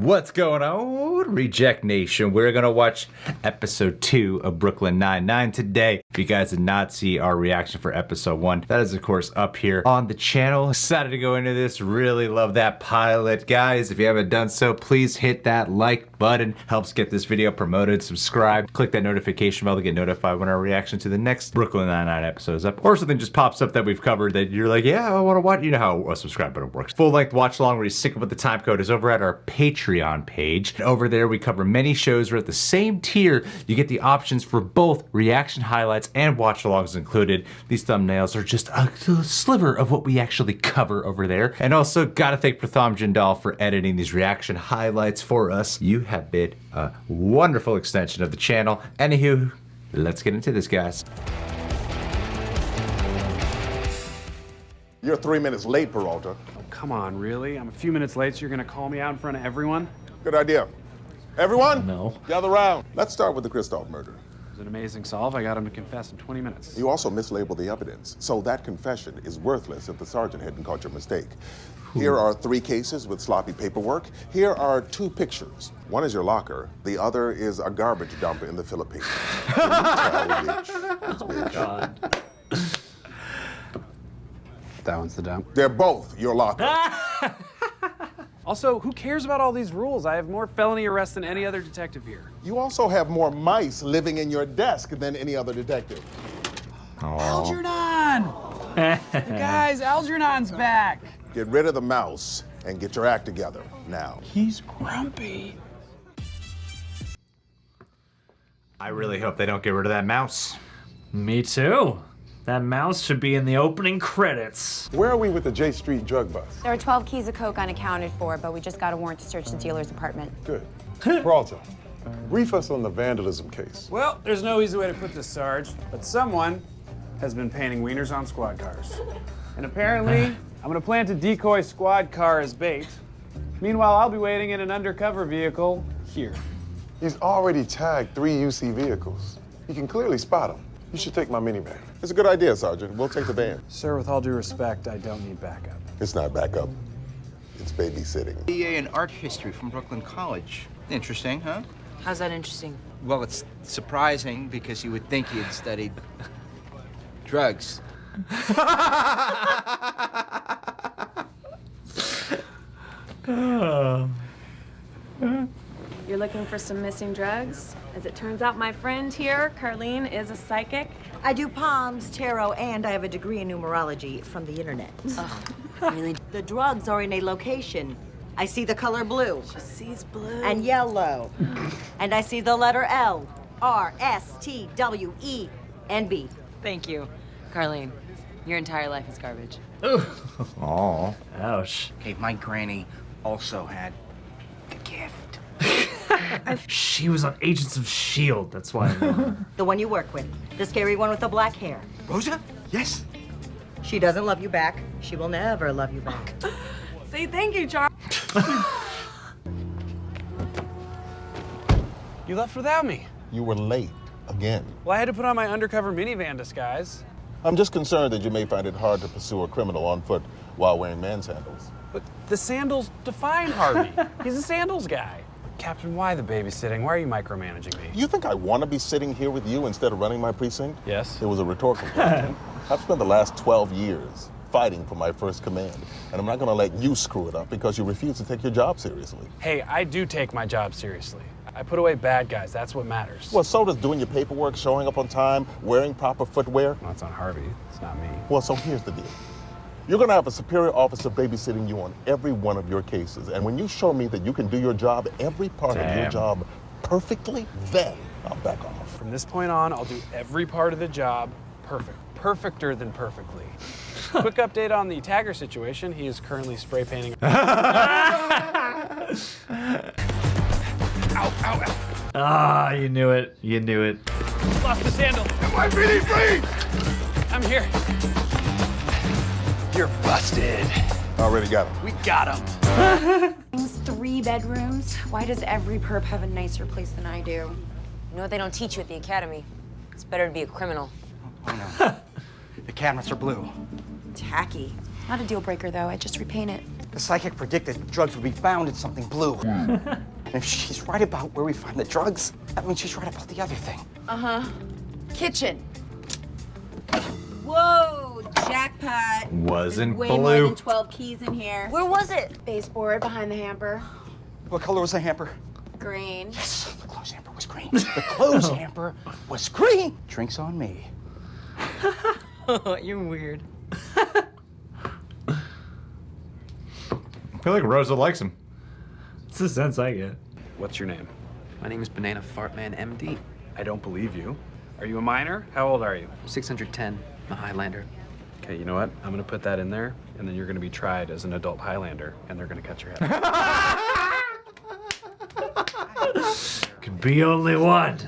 What's going on, Reject Nation? We're gonna watch episode 2 of Brooklyn Nine-Nine today. If you guys did not see our reaction for episode 1, that is of course up here on the channel. Excited to go into this, really love that pilot. Guys, if you haven't done so, please hit that like button. Helps get this video promoted, subscribe, click that notification bell to get notified when our reaction to the next Brooklyn Nine-Nine episode is up. Or something just pops up that we've covered that you're like, yeah, I wanna watch. You know how a subscribe button works. Full length watch along where you sync up with the time code is over at our Patreon page. Over there, we cover many shows. We're at the same tier. You get the options for both reaction highlights and watch-alongs included. These thumbnails are just a sliver of what we actually cover over there. And also, gotta thank Pratham Jindal for editing these reaction highlights for us. You have been a wonderful extension of the channel. Anywho, let's get into this, guys. You're 3 minutes late, Peralta. Oh, come on, really? I'm a few minutes late, so you're gonna call me out in front of everyone? Good idea. Everyone, No. gather round. Let's start with the Christoph murder. It was an amazing solve. I got him to confess in 20 minutes. You also mislabeled the evidence, so that confession is worthless if the sergeant hadn't caught your mistake. Here are 3 cases with sloppy paperwork. Here are 2 pictures. One is your locker. The other is a garbage dump in the Philippines. Can you tell which is which? God. That one's the dump. They're both your locker. Also, who cares about all these rules? I have more felony arrests than any other detective here. You also have more mice living in your desk than any other detective. Algernon! Guys, Algernon's back! Get rid of the mouse and get your act together now. He's grumpy. I really hope they don't get rid of that mouse. Me too. That mouse should be in the opening credits. Where are we with the J Street drug bust? There are 12 keys of coke unaccounted for, but we just got a warrant to search the dealer's apartment. Good. Peralta, brief us on the vandalism case. Well, there's no easy way to put this, Sarge, but someone has been painting wieners on squad cars. And apparently, I'm gonna plant a decoy squad car as bait. Meanwhile, I'll be waiting in an undercover vehicle here. He's already tagged 3 UC vehicles. You can clearly spot them. You should take my minivan. It's a good idea, Sergeant. We'll take the van. Sir, with all due respect, I don't need backup. It's not backup. It's babysitting. BA in art history from Brooklyn College. Interesting, huh? How's that interesting? Well, it's surprising because you would think he had studied drugs. You're looking for some missing drugs? As it turns out, my friend here, Carlene, is a psychic. I do palms, tarot, and I have a degree in numerology from the internet. Really? The drugs are in a location. I see the color blue. She sees blue. And yellow. And I see the letter L, R, S, T, W, E, and B. Thank you, Carlene. Your entire life is garbage. Aw. Ouch. Okay, my granny also had a gift. She was on Agents of S.H.I.E.L.D., that's why I know her. The one you work with. The scary one with the black hair. Rosa? Yes. She doesn't love you back. She will never love you back. Say thank you, Charles. You left without me. You were late again. Well, I had to put on my undercover minivan disguise. I'm just concerned that you may find it hard to pursue a criminal on foot while wearing man's sandals. But the sandals define Harvey. He's a sandals guy. Captain, why the babysitting? Why are you micromanaging me? You think I want to be sitting here with you instead of running my precinct? Yes. It was a rhetorical question. I've spent the last 12 years fighting for my first command, and I'm not going to let you screw it up because you refuse to take your job seriously. Hey, I do take my job seriously. I put away bad guys. That's what matters. Well, so does doing your paperwork, showing up on time, wearing proper footwear. Well, it's on Harvey. It's not me. Well, so here's the deal. You're going to have a superior officer babysitting you on every one of your cases, and when you show me that you can do your job, every part of your job perfectly, then I'll back off. From this point on, I'll do every part of the job perfect. Perfecter than perfectly. Quick update on the tagger situation. He is currently spray painting. Ow, ow, ow. Ah, you knew it. You knew it. Lost the sandal. NYPD, please! I'm here. You're busted. Already got him. We got him. 3 bedrooms. Why does every perp have a nicer place than I do? You know what they don't teach you at the academy? It's better to be a criminal. Oh, no. The cabinets are blue. Tacky. Not a deal breaker, though. I just repaint it. The psychic predicted drugs would be found in something blue. And if she's right about where we find the drugs, that means she's right about the other thing. Uh-huh. Kitchen. Whoa, jackpot. Wasn't Way blue. more than 12 keys in here. Where was it? Baseboard behind the hamper. What color was the hamper? Green. Yes, the clothes hamper was green. The clothes hamper was green. Drinks on me. You're weird. I feel like Rosa likes him. It's the sense I get. What's your name? My name is Banana Fartman, MD. I don't believe you. Are you a minor? How old are you? 610. I'm a Highlander. Okay, you know what? I'm gonna put that in there, and then you're gonna be tried as an adult Highlander, and they're gonna cut your head off. Could be only one.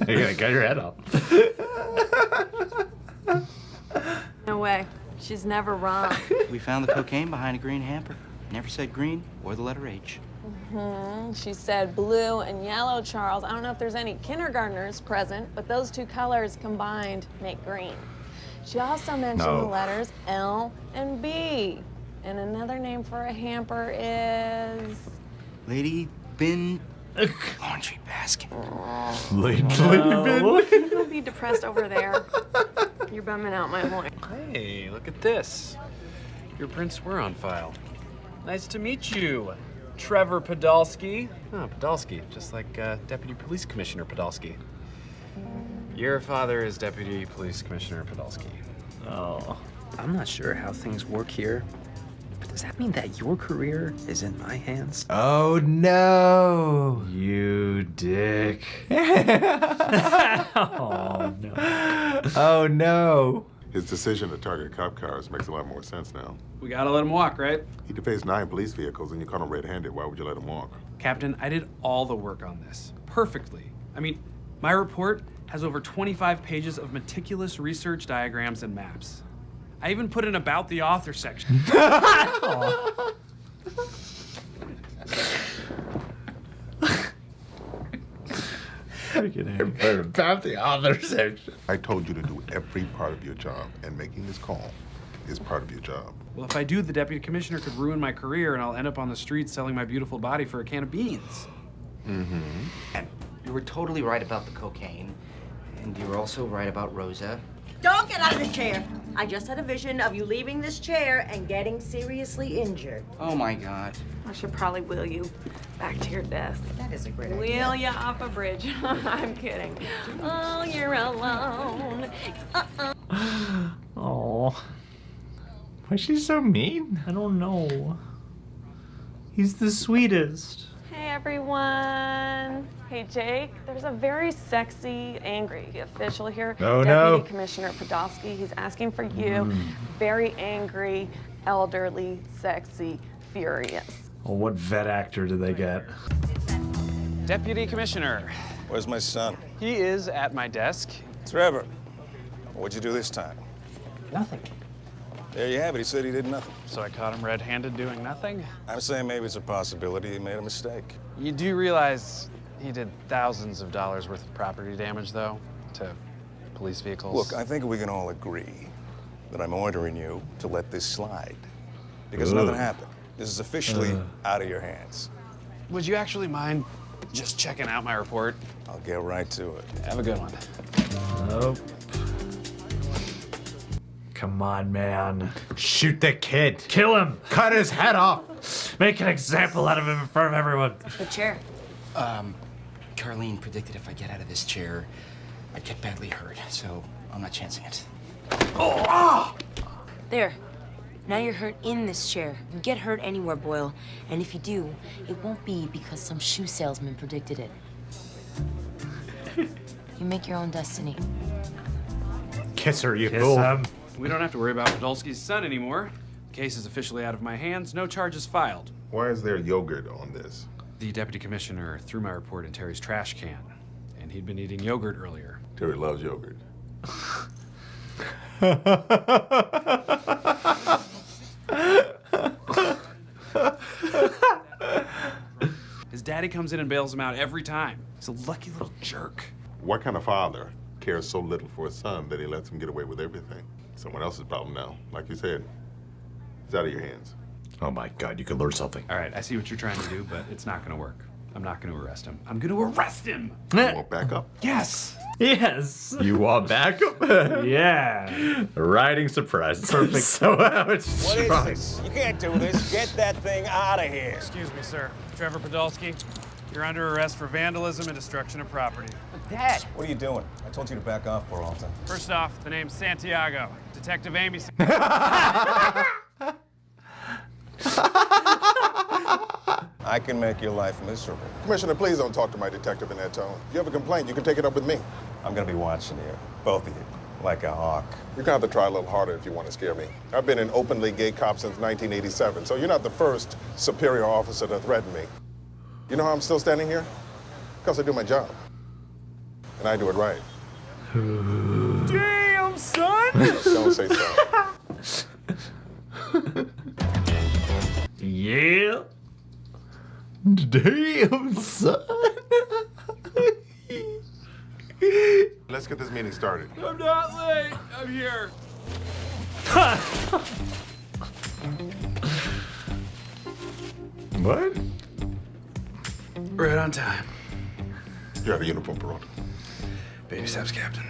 You're gonna cut your head off. No way. She's never wrong. We found the cocaine behind a green hamper. Never said green or the letter H. She said blue and yellow, Charles. I don't know if there's any kindergartners present, but those two colors combined make green. She also mentioned the letters L and B. And another name for a hamper is... Lady bin laundry basket. Lady bin. Can you be depressed over there? You're bumming out my horn. Hey, look at this. Your prints were on file. Nice to meet you, Trevor Podolsky. Oh, Podolsky, just like Deputy Police Commissioner Podolsky. Your father is Deputy Police Commissioner Podolsky. Oh. I'm not sure how things work here, but does that mean that your career is in my hands? Oh no, you dick. Oh no. Oh no. His decision to target cop cars makes a lot more sense now. We gotta let him walk, right? He defaced 9 police vehicles and you caught him red-handed. Why would you let him walk? Captain, I did all the work on this. Perfectly. I mean, my report has over 25 pages of meticulous research diagrams and maps. I even put an about the author section. About the author section. I told you to do every part of your job, and making this call is part of your job. Well, if I do, the deputy commissioner could ruin my career and I'll end up on the streets selling my beautiful body for a can of beans. And you were totally right about the cocaine, and you were also right about Rosa. Don't get out of the chair. I just had a vision of you leaving this chair and getting seriously injured. Oh my God. I should probably wheel you back to your desk. That is a great idea. Wheel you off a bridge. I'm kidding. Oh, you're alone. Oh, Why is she so mean? I don't know. He's the sweetest. Hey, everyone. Hey, Jake. There's a very sexy, angry official here. Oh, Deputy no. Commissioner Podolsky. He's asking for you. Very angry, elderly, sexy, furious. Well, what vet actor did they get? Deputy Commissioner. Where's my son? He is at my desk. Trevor. What'd you do this time? Nothing. There you have it. He said he did nothing. So I caught him red-handed doing nothing? I'm saying maybe it's a possibility he made a mistake. You do realize he did thousands of dollars worth of property damage, though, to police vehicles? Look, I think we can all agree that I'm ordering you to let this slide. Because nothing happened. This is officially out of your hands. Would you actually mind just checking out my report? I'll get right to it. Have a good one. Nope. Come on, man. Shoot the kid. Kill him. Cut his head off. Make an example out of him in front of everyone. The chair. Carlene predicted if I get out of this chair, I'd get badly hurt, so I'm not chancing it. There. Now you're hurt in this chair. You get hurt anywhere, Boyle. And if you do, it won't be because some shoe salesman predicted it. You make your own destiny. Kiss her, you Kiss fool. him. We don't have to worry about Podolsky's son anymore. The case is officially out of my hands. No charges filed. Why is there yogurt on this? The deputy commissioner threw my report in Terry's trash can, and he'd been eating yogurt earlier. Terry loves yogurt. His daddy comes in and bails him out every time. He's a lucky little jerk. What kind of father cares so little for his son that he lets him get away with everything? Someone else's problem now, like you said. It's out of your hands. Oh my God, you could learn something. All right, I see what you're trying to do, but it's not gonna work. I'm not gonna arrest him. I'm gonna arrest him! You want backup? Yes! Yes. You want backup? Yeah. Riding surprise. Perfect. So What is this? You can't do this. Get that thing out of here. Excuse me, sir. Trevor Podolsky, you're under arrest for vandalism and destruction of property. Dad! What are you doing? I told you to back off, Peralta. First off, the name's Santiago. Detective Amy. I can make your life miserable. Commissioner, please don't talk to my detective in that tone. If you have a complaint, you can take it up with me. I'm gonna be watching you, both of you, like a hawk. You're gonna have to try a little harder if you want to scare me. I've been an openly gay cop since 1987, so you're not the first superior officer to threaten me. You know how I'm still standing here? Because I do my job. And I do it right. Damn, son! Don't say so. Yeah. Damn, son. Let's get this meeting started. I'm not late. I'm here. What? Right on time. You're out of uniform, Peralta. Baby steps, Captain.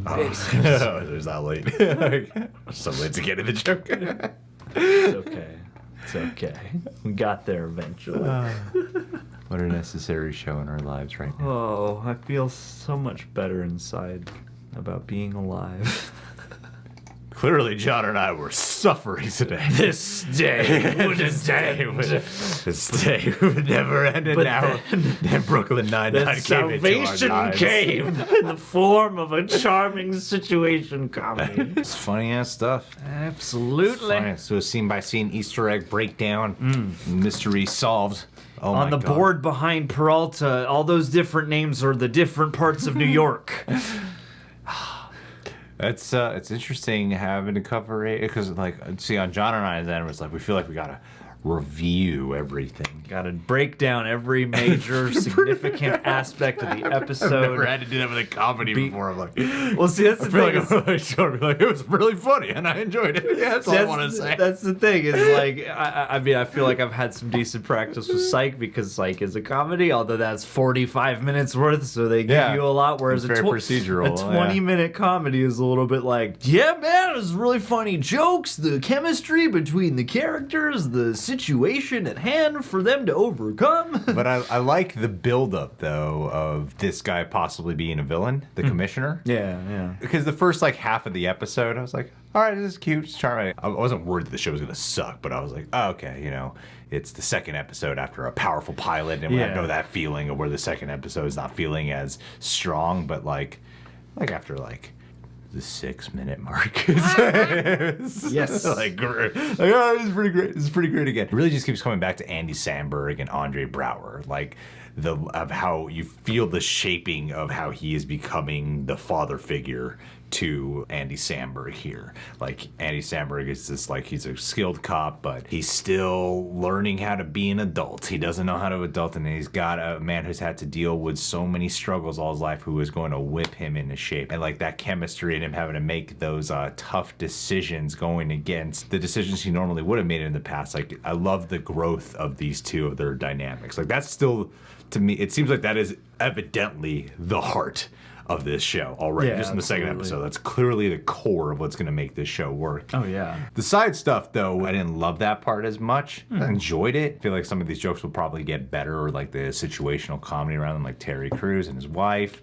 Oh, it was that late. So late to get in the joke. It's okay. It's okay. We got there eventually. What a necessary show in our lives right now. Oh, I feel so much better inside about being alive. Clearly, John and I were suffering today. This day would This day would never end, and But now then Brooklyn Nine-Nine that came into our salvation lives. came in the form of a charming situation comedy. It's funny ass stuff. Absolutely. Funny. So a scene by scene Easter egg breakdown, mystery solved. Oh On my the God. board behind Peralta, all those different names are the different parts of New York. It's interesting having to cover it because like see on John and I's end it was like we feel like we gotta review everything. Gotta break down every major significant aspect of the episode. I've never had to do that with a comedy before. I'm like, well, see, that's the I feel thing. like I'm really sure I'd be like, it was really funny and I enjoyed it. Yeah, that's all I want to say. That's the thing. Is like, I mean, I feel like I've had some decent practice with Psych because Psych is a comedy, although that's 45 minutes worth, so they give you a lot. Whereas It's very procedural. A 20-minute comedy is a little bit like, yeah, man, it was really funny jokes, the chemistry between the characters, the situation at hand for them to overcome. But I like the buildup though of this guy possibly being a villain, the commissioner. Yeah. Because the first like half of the episode, I was like, all right, this is cute, it's charming. I wasn't worried that the show was gonna suck, but I was like, oh, okay, you know, it's the second episode after a powerful pilot, and I know that feeling of where the second episode is not feeling as strong, but like after like the 6-minute mark. Yes. Like, oh, this is pretty great. This is pretty great again. It really just keeps coming back to Andy Samberg and Andre Braugher. Like, of how you feel the shaping of how he is becoming the father figure to Andy Samberg here. Like, Andy Samberg is this, like, he's a skilled cop, but he's still learning how to be an adult. He doesn't know how to adult, and he's got a man who's had to deal with so many struggles all his life who is going to whip him into shape. And, like, that chemistry and him having to make those tough decisions going against the decisions he normally would have made in the past. Like, I love the growth of these two, of their dynamics. Like, that's still, to me, it seems like that is evidently the heart of this show already. Just in the second episode, that's clearly the core of what's going to make this show work. Oh yeah. The side stuff though, I didn't love that part as much. I enjoyed it. I feel like some of these jokes will probably get better, or like the situational comedy around them, like Terry Crews and his wife.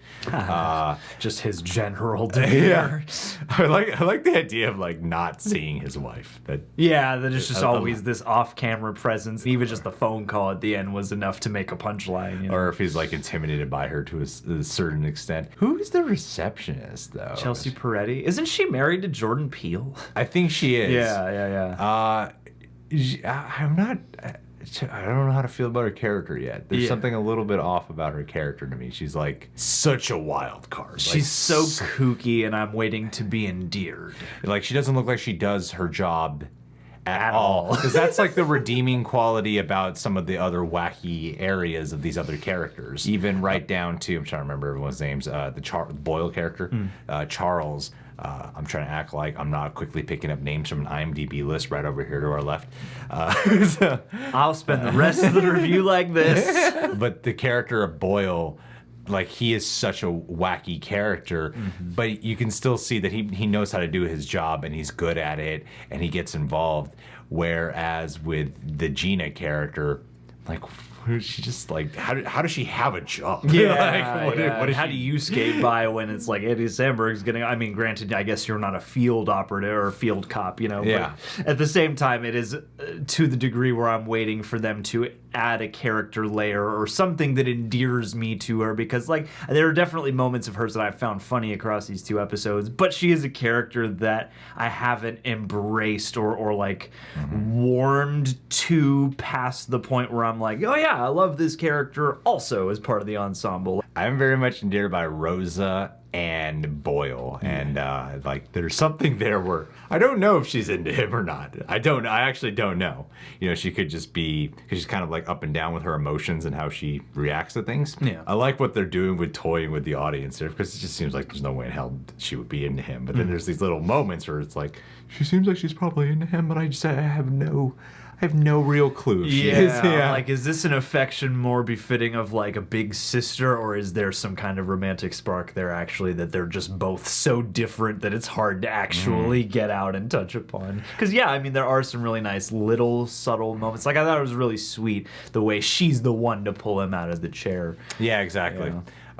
Just his general demeanor. I like the idea of like not seeing his wife. That there's just always this off-camera presence. Even just the phone call at the end was enough to make a punchline. You know? Or if he's like intimidated by her to a certain extent. Who's the receptionist though? Chelsea Peretti. Isn't she married to Jordan Peele? I think she is. Yeah. I'm not. I don't know how to feel about her character yet. There's something a little bit off about her character to me. She's like such a wild card. She's so kooky, and I'm waiting to be endeared. Like, she doesn't look like she does her job at all. Because that's like the redeeming quality about some of the other wacky areas of these other characters. Even right down to, I'm trying to remember everyone's names, the Boyle character, Charles. I'm trying to act like I'm not quickly picking up names from an IMDb list right over here to our left. I'll spend the rest of the review like this. But the character of Boyle, like, he is such a wacky character, but you can still see that he knows how to do his job and he's good at it and he gets involved. Whereas with the Gina character, like, she just like, how does she have a job? Yeah, like, what how do you skate by when it's like Andy Samberg's getting? I mean, granted, I guess you're not a field operative or a field cop, you know. Yeah. But at the same time, it is to the degree where I'm waiting for them to add a character layer or something that endears me to her, because like there are definitely moments of hers that I've found funny across these 2 episodes, but she is a character that I haven't embraced or like warmed to past the point where I'm like, oh yeah, I love this character also as part of the ensemble. I'm very much endeared by Rosa and Boyle, and like there's something there where I don't know if she's into him or not. I actually don't know. You know, she could just be, because she's kind of like up and down with her emotions and how she reacts to things. Yeah. I like what they're doing with toying with the audience there, because it just seems like there's no way in hell she would be into him. But then there's these little moments where it's like, she seems like she's probably into him, but I have no real clue. Yeah, like, is this an affection more befitting of like a big sister, or is there some kind of romantic spark there actually that they're just both so different that it's hard to actually get out and touch upon? Because yeah, I mean, there are some really nice little subtle moments. Like, I thought it was really sweet the way she's the one to pull him out of the chair. Yeah, exactly.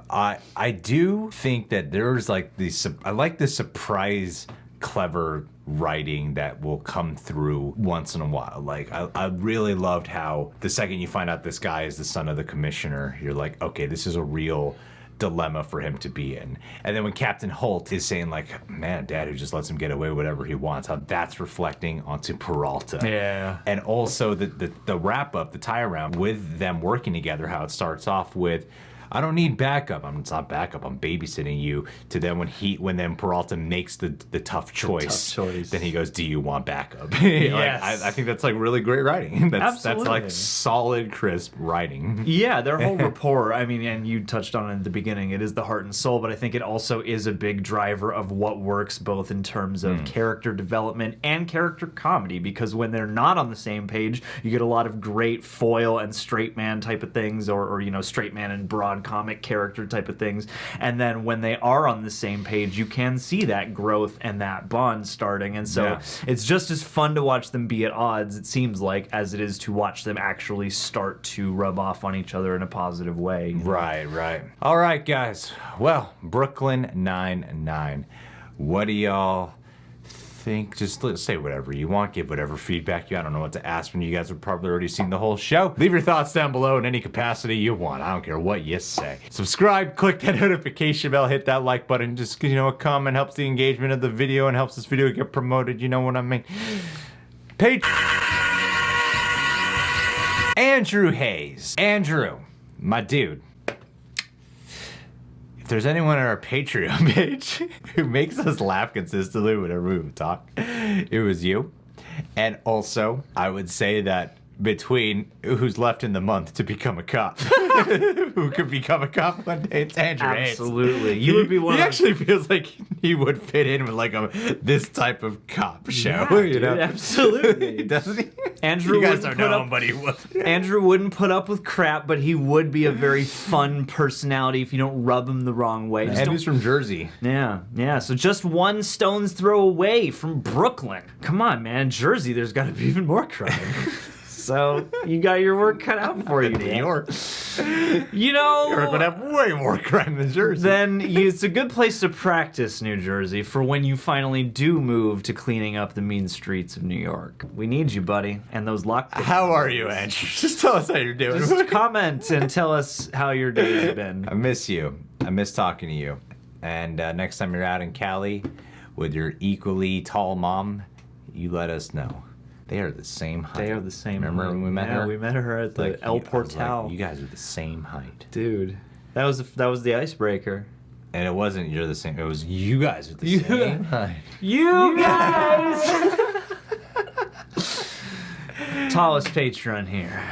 Yeah. I do think that there's like these, I like the surprise clever writing that will come through once in a while. Like, I really loved how the second you find out this guy is the son of the commissioner, you're like, okay, this is a real dilemma for him to be in. And then when Captain Holt is saying like, man, dad who just lets him get away with whatever he wants, how that's reflecting onto Peralta. Yeah. And also the wrap up, the tie around with them working together, how it starts off with, I don't need backup. It's not backup. I'm babysitting you. To then when then Peralta makes the tough choice, then he goes, "Do you want backup?" Yes. Like, I think that's like really great writing. That's Absolutely. like solid, crisp writing. Yeah, their whole rapport, I mean, and you touched on it at the beginning, it is the heart and soul, but I think it also is a big driver of what works both in terms of character development and character comedy, because when they're not on the same page, you get a lot of great foil and straight man type of things, or you know, straight man and broad comic character type of things. And then when they are on the same page, you can see that growth and that bond starting. And so it's just as fun to watch them be at odds, it seems like, as it is to watch them actually start to rub off on each other in a positive way. Right. All right, guys. Well, Brooklyn Nine-Nine. What do y'all think? Just say whatever you want, give whatever feedback you. I don't know what to ask when you guys have probably already seen the whole show. Leave your thoughts down below in any capacity you want. I don't care what you say. Subscribe, click that notification bell, hit that like button. Just, you know, a comment helps the engagement of the video and helps this video get promoted. You know what I mean? Andrew Hayes. Andrew, my dude. If there's anyone on our Patreon page who makes us laugh consistently whenever we talk, it was you. And also, I would say that between who's left in the month to become a cop, who could become a cop one day, it's Andrew Hayes. Absolutely. You would be one He of actually feels like he would fit in with like this type of cop show. Yeah, you know? dude, absolutely. Doesn't he? Andrew, You guys wouldn't don't put know up- him, but he would. Andrew wouldn't put up with crap, but he would be a very fun personality if you don't rub him the wrong way. Just And don't- he's from Jersey. Yeah. So just one stone's throw away from Brooklyn. Come on, man. Jersey, there's got to be even more crime. So you got your work cut out for you, New York. You know, New York would have way more crime than Jersey. Then it's a good place to practice, New Jersey, for when you finally do move to cleaning up the mean streets of New York. We need you, buddy, and those lock. How are you, Andrew? Just tell us how you're doing. Just comment and tell us how your day's been. I miss you. I miss talking to you. And next time you're out in Cali with your equally tall mom, you let us know. They are the same height. They are the same. Remember when we met her? Yeah, we met her at the El Portal. You guys are the same height. Dude, that was the icebreaker. And it wasn't you're the same. It was you guys are the same height. You guys! Tallest patron here.